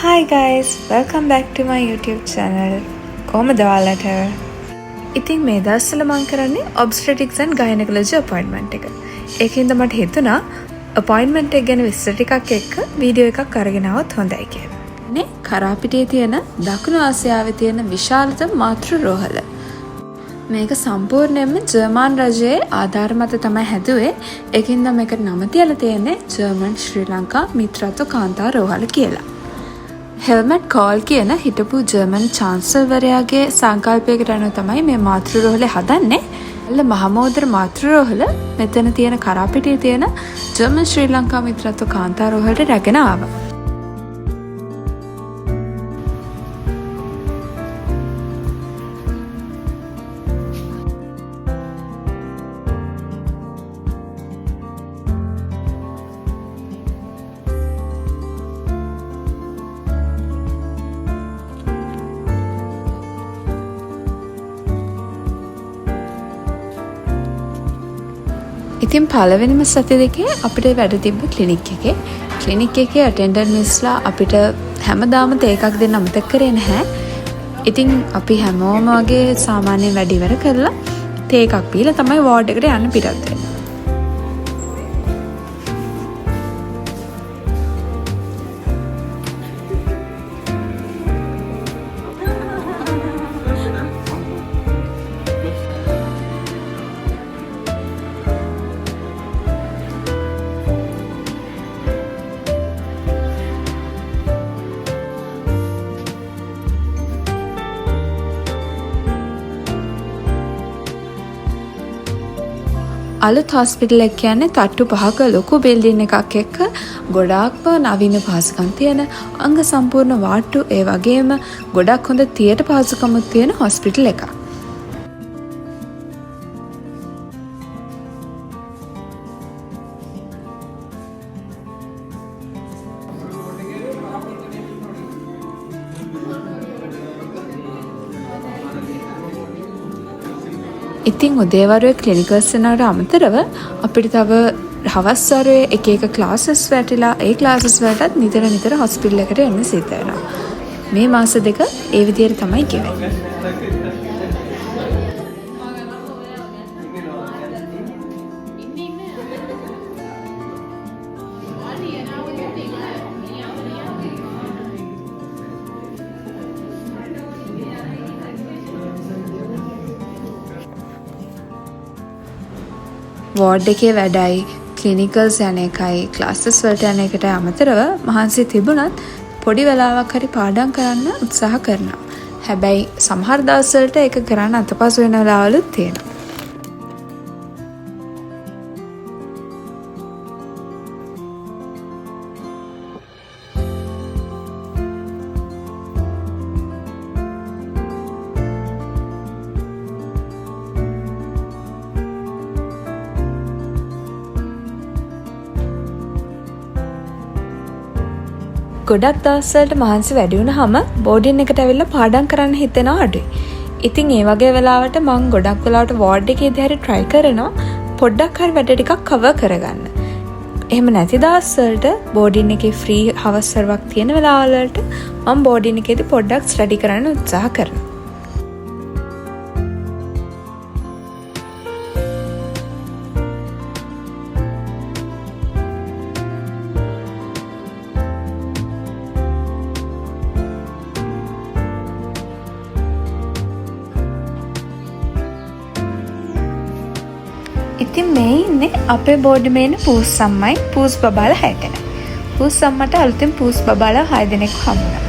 Hi guys, welcome back to my YouTube channel. කොහමද ඔයාලට? ඉතින් මේ දවස්වල මම කරන්නේ obstetrics and gynecology appointment එක. ඒකින්ද මට හිතුණා appointment එක ගැන විස්තර ටිකක් එක්ක වීඩියෝ එකක් අරගෙන આવොත් හොඳයි කියලා. මේ කරාපිටියේ තියෙන දකුණු ආසියාවේ තියෙන විශාලතම මාතෘ රෝහල. මේක සම්පූර්ණයෙන්ම ජර්මන් රජයේ ආධාර මත තමයි හැදුවේ. ඒකින්ද මේකට නම තියලා තියෙන්නේ ජර්මන් ශ්‍රී ලංකා මිත්‍රත්ව කාන්තා රෝහල කියලා. හෙල්මට් කෝල් කියන හිටපු ජර්මන් චාන්සලර්වරයාගේ සංකල්පයකට අනුව තමයි මේ මාතෘ රෝහල හදන්නේ. මහමෝදර මාතෘ රෝහල මෙතන තියෙන කරාපිටියේ තියෙන ජර්මන් ශ්‍රී ලංකා මිත්‍රත්ව කාන්තා රෝහලට රැගෙන ආවා. ඉතින් පළවෙනිම සති දෙකේ අපිට වැඩ තිබ්බ ක්ලිනික් එකේ අටෙන්ඩන්ට් මිස්ලා අපිට හැමදාම තේ එකක් දෙන්න අමතක කරේ නැහැ. ඉතින් අපි හැමෝම වගේ සාමාන්‍ය වැඩ ඉවර කරලා තේ එකක් පීලා තමයි වෝඩ් එකට යන්න පිටත් වෙන්නේ. අලුත් හොස්පිටල් එක කියන්නේ තට්ටු 5ක ලොකු බිල්ඩින් එකක් එක්ක ගොඩාක්ම නවීන පහසුකම් තියෙන අංග සම්පූර්ණ වාට්ටු ඒ වගේම ගොඩක් හොඳ තියටර් පහසුකම්ත් තියෙන හොස්පිටල් එකක්. ඉතින් උදේවරුේ ක්ලිනිකල් සෙනඟට අමතරව අපිට තව හවස් වරුවේ එක එක ක්ලාසස් වැටිලා ඒ ක්ලාසස් වලටත් නිතර හොස්පිටල් එකට එන්න සිද්ධ වෙනවා. මේ මාස දෙක ඒ විදිහට තමයි ගෙවෙන්නේ. වෝඩ් එකේ වැඩයි ක්ලිනිකල්ස් යන එකයි ක්ලාසස් වලට යන එකට අමතරව මහන්සි තිබුණත් පොඩි වෙලාවක් හරි පාඩම් කරන්න උත්සාහ කරනවා. හැබැයි සමහර දවස් වලට ඒක කරන්න අතපසු වෙන වෙලාවලුත් තියෙනවා. ගොඩක් දවස්වලට මහන්සි වැඩි වුණාම බෝඩින් එකට ඇවිල්ලා පාඩම් කරන්න හිතෙනවා අඩුයි. ඉතින් ඒ වගේ වෙලාවට මම ගොඩක් වෙලාවට වෝඩ් එකේදී හරි try කරනවා පොඩ්ඩක් හරි වැඩ ටිකක් cover කරගන්න. එහෙම නැති දවස්වලට බෝඩින් එකේ free hours වර්ක් තියෙන වෙලාවල් වලට මම බෝඩින් එකේදී පොඩ්ඩක් study කරන්න උත්සාහ කරනවා. ඉතින් මේ ඉන්නේ අපේ බෝඩිමේ ඉන්න පූස් අම්මයි පූස් බබාලා 6 දෙනෙක්. පූස් අම්මට අලුතෙන් පූස් බබාලා 6 දෙනෙක් හම්බුණා.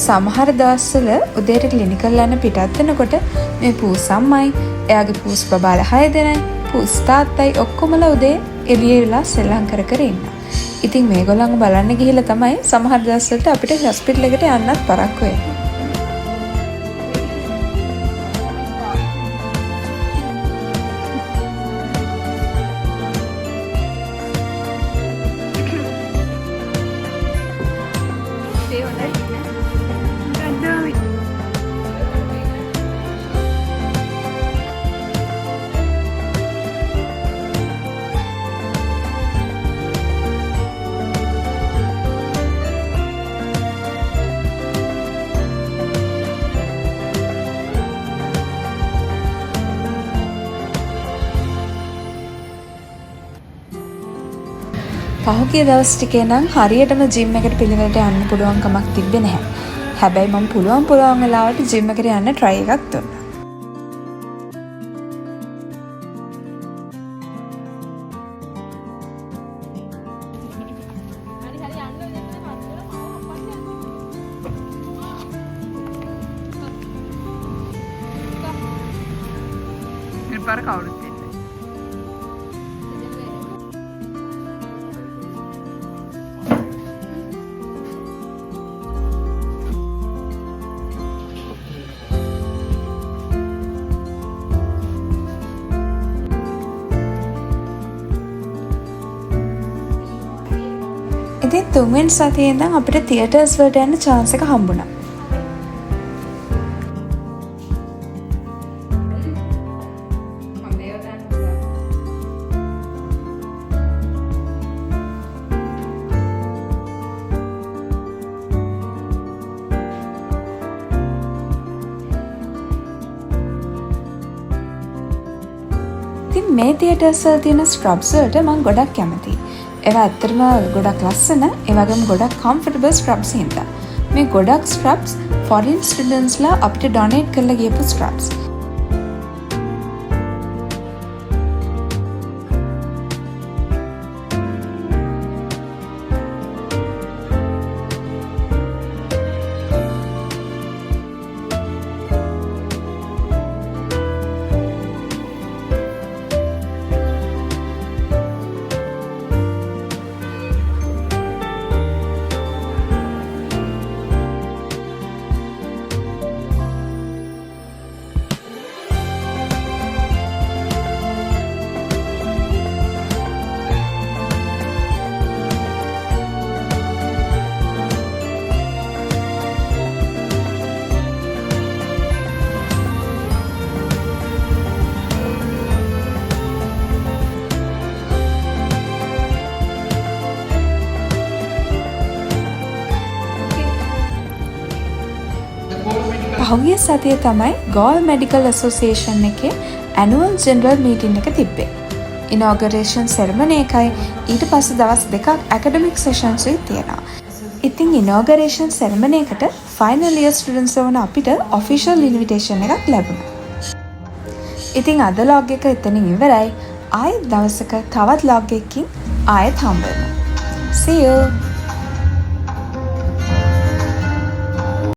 සමහර දවස්වල උදේට ක්ලිනිකල් යන පිටත් වෙනකොට මේ පූස් අම්මයි, එයාගේ පූස් බබාලා 6 දෙනයි, පූස් තාත්තයි ඔක්කොමලා උදේ එළියේ වෙලා සෙල්ලම් කර ඉන්නවා. ඉතින් මේගොල්ලන්ව බලන්න ගිහිල්ලා තමයි සමහර දවස්වලට අපිට හොස්පිටල් එකට යන්නත් පරක්කු වෙන්නේ. පහුගිය දවස් ටිකේ නම් හරියටම ජිම් එකට පිළිවෙලට යන්න පුළුවන් කමක් තිබ්බේ නැහැ. හැබැයි මම පුළුවන් වෙලාවට ජිම් එකට යන්න try එකක් දුන්නා. ඉතින් කවුරුත් ඉන්නේ. ඉතින් තුන්වෙනි සතියේ ඉඳන් අපිට තියටර්ස් වලට යන්න chance එක හම්බුණා. ඉතින් මේ තියටර්ස් වල තියෙන ස්ක්‍රබ්ස් වලට මම ගොඩක් කැමතියි. ඒවා ඇත්තටම ගොඩක් ලස්සන, ඒ වගේම ගොඩක් කම්ෆර්ටබල් ස්ක්‍රබ්ස් හින්දා. මේ ගොඩක් ස්ක්‍රබ්ස් ෆොරින් ස්ටුඩන්ට්ස්ලා අපිට ඩොනේට් කරලා ගියපු ස්ක්‍රබ්ස්. පහුගිය සතියේ තමයි ගෝල් මෙඩිකල් ඇසෝසියේෂන් එකේ ඇනුවල් ජෙනරල් මීටින් එක තිබ්බේ. ඉනෝගරේෂන් සෙරමනි එකයි ඊට පස්සේ දවස් දෙකක් ඇකඩමික් සෙෂන්ස් උයි තියෙනවා. ඉතින් ඉනෝගරේෂන් සෙරමනි එකට ෆයිනල් ඉයර් ස්ටුඩන්ට්ස් වුණ අපිට ඔෆිෂල් ඉන්විටේෂන් එකක් ලැබුණා. ඉතින් අද ලොග් එක එතනින් ඉවරයි. ආයෙත් දවසක තවත් ලොග් එකකින් ආයෙත් හම්බ වෙමු. See you.